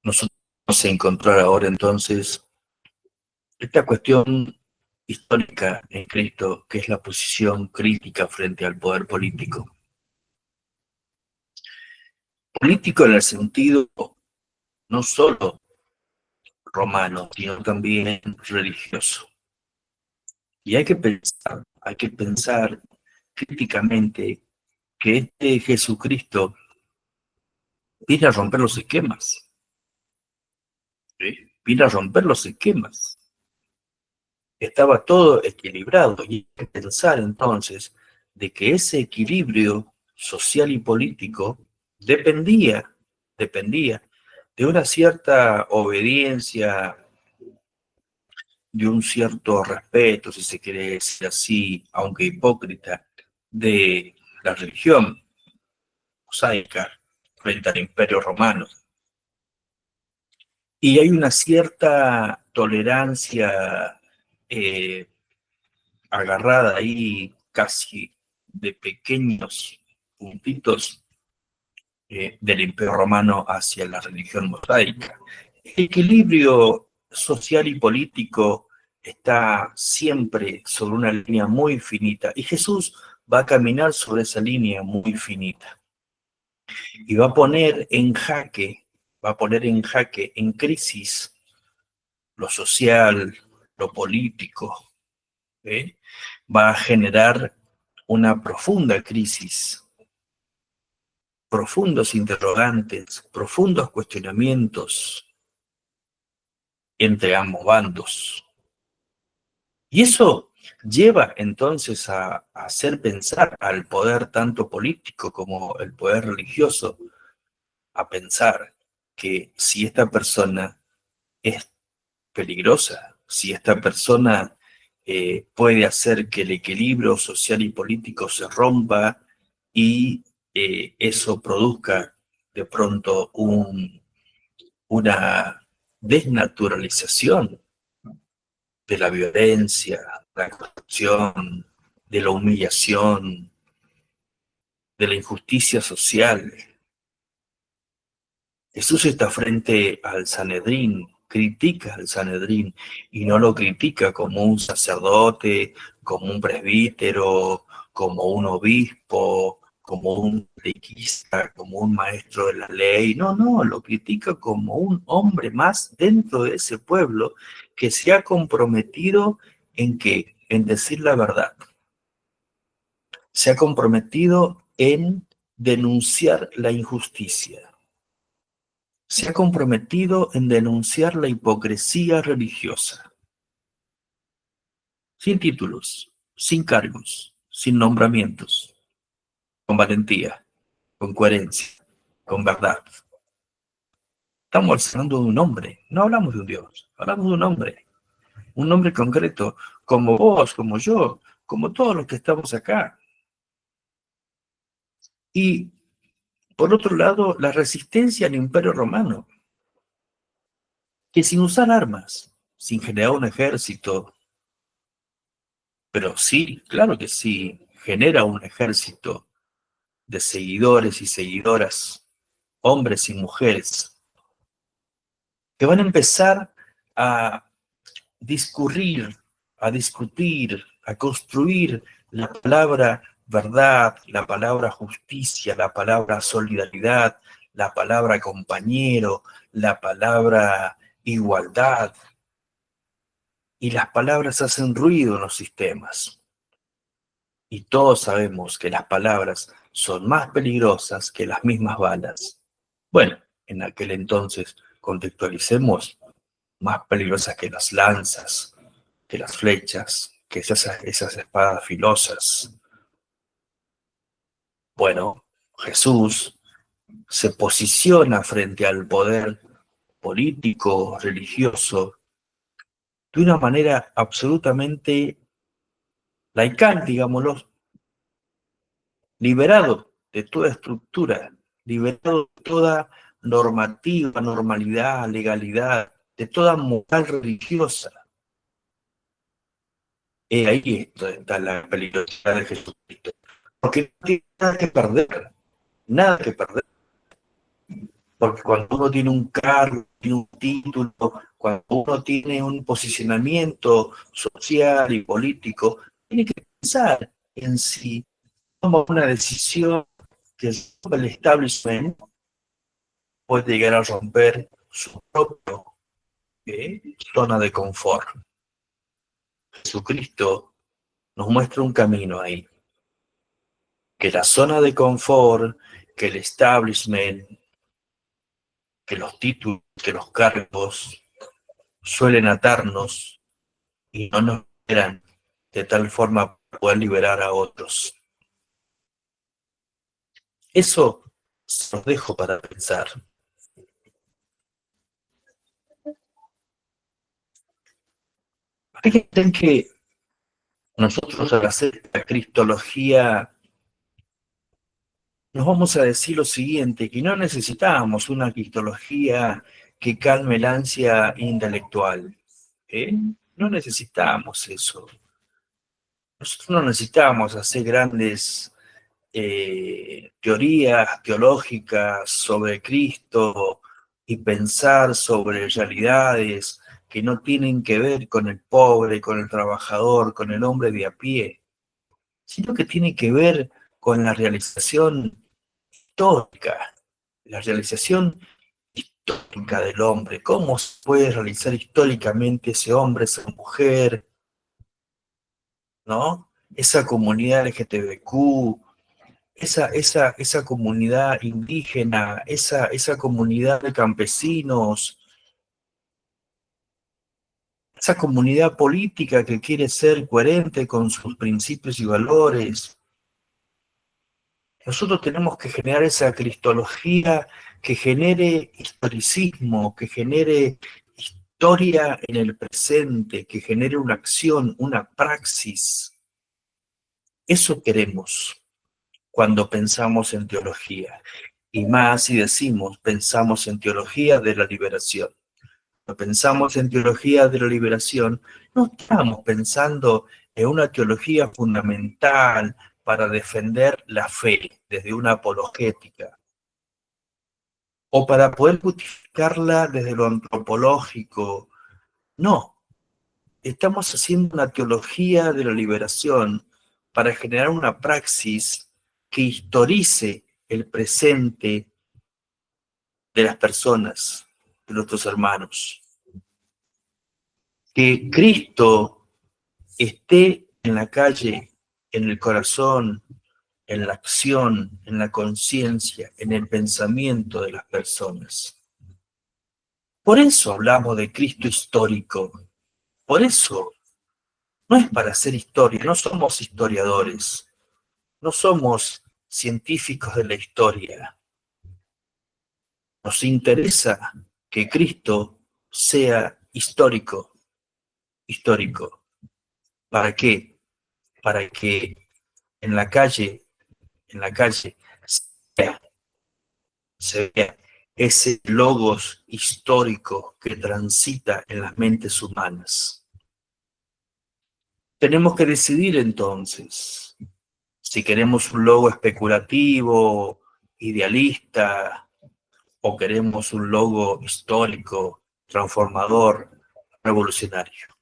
Nosotros vamos a encontrar ahora entonces esta cuestión histórica en Cristo, que es la posición crítica frente al poder político. Político en el sentido no solo romano, sino también religioso. Y hay que pensar críticamente que este Jesucristo viene a romper los esquemas, ¿sí? Viene a romper los esquemas. Estaba todo equilibrado y hay que pensar entonces de que ese equilibrio social y político dependía de una cierta obediencia, de un cierto respeto, si se quiere decir así, aunque hipócrita, de la religión mosaica frente al Imperio Romano. Y hay una cierta tolerancia agarrada ahí casi de pequeños puntitos del Imperio Romano hacia la religión mosaica. El equilibrio social y político está siempre sobre una línea muy finita y Jesús va a caminar sobre esa línea muy finita y va a poner en jaque, en crisis lo social, lo político, ¿eh? Va a generar una profunda crisis, profundos interrogantes, profundos cuestionamientos entre ambos bandos. Y eso lleva entonces a hacer pensar al poder tanto político como el poder religioso, a pensar que si esta persona es peligrosa, si esta persona puede hacer que el equilibrio social y político se rompa y eso produzca de pronto una desnaturalización de la violencia, de la corrupción, de la humillación, de la injusticia social. Jesús está frente al Sanedrín, critica al Sanedrín y no lo critica como un sacerdote, como un presbítero, como un obispo, como un catequista, como un maestro de la ley. No, no, lo critica como un hombre más dentro de ese pueblo que se ha comprometido en qué, en decir la verdad. Se ha comprometido en denunciar la injusticia. Se ha comprometido en denunciar la hipocresía religiosa, sin títulos, sin cargos, sin nombramientos, con valentía, con coherencia, con verdad. Estamos hablando de un hombre, no hablamos de un Dios, hablamos de un hombre concreto, como vos, como yo, como todos los que estamos acá. Y, por otro lado, la resistencia al Imperio Romano, que sin usar armas, sin generar un ejército, pero sí, claro que sí, genera un ejército de seguidores y seguidoras, hombres y mujeres, que van a empezar a discurrir, a discutir, a construir la palabra verdad, la palabra justicia, la palabra solidaridad, la palabra compañero, la palabra igualdad. Y las palabras hacen ruido en los sistemas. Y todos sabemos que las palabras son más peligrosas que las mismas balas. Bueno, en aquel entonces, contextualicemos, más peligrosas que las lanzas, que las flechas, que esas espadas filosas. Bueno, Jesús se posiciona frente al poder político, religioso, de una manera absolutamente laical, digámoslo, liberado de toda estructura, liberado de toda normativa, normalidad, legalidad, de toda moral religiosa. Ahí está la peligrosidad de Jesucristo. Porque no tiene nada que perder, nada que perder. Porque cuando uno tiene un cargo, tiene un título, cuando uno tiene un posicionamiento social y político, tiene que pensar en si toma una decisión que el establishment puede llegar a romper su propia zona de confort. Jesucristo nos muestra un camino ahí, que la zona de confort, que el establishment, que los títulos, que los cargos suelen atarnos y no nos liberan de tal forma para poder liberar a otros. Eso se los dejo para pensar. Fíjense que nosotros al hacer la cristología nos vamos a decir lo siguiente, que no necesitamos una cristología que calme el ansia intelectual. No necesitamos eso. Nosotros no necesitamos hacer grandes teorías teológicas sobre Cristo y pensar sobre realidades que no tienen que ver con el pobre, con el trabajador, con el hombre de a pie, sino que tiene que ver con la realización histórica, la realización histórica del hombre, cómo se puede realizar históricamente ese hombre, esa mujer, ¿no? Esa comunidad LGTBQ, esa comunidad indígena, esa comunidad de campesinos, esa comunidad política que quiere ser coherente con sus principios y valores. Nosotros tenemos que generar esa cristología que genere historicismo, que genere historia en el presente, que genere una acción, una praxis. Eso queremos cuando pensamos en teología. Y más si decimos, pensamos en teología de la liberación. Cuando pensamos en teología de la liberación, no estamos pensando en una teología fundamental para defender la fe desde una apologética, o para poder justificarla desde lo antropológico. No, estamos haciendo una teología de la liberación para generar una praxis que historice el presente de las personas, de nuestros hermanos. Que Cristo esté en la calle, en el corazón, en la acción, en la conciencia, en el pensamiento de las personas. Por eso hablamos de Cristo histórico. Por eso no es para hacer historia, no somos historiadores, no somos científicos de la historia. Nos interesa que Cristo sea histórico. ¿Histórico? ¿Para qué? Para que en la calle se vea ese logos histórico que transita en las mentes humanas. Tenemos que decidir entonces si queremos un logo especulativo, idealista, o queremos un logo histórico, transformador, revolucionario.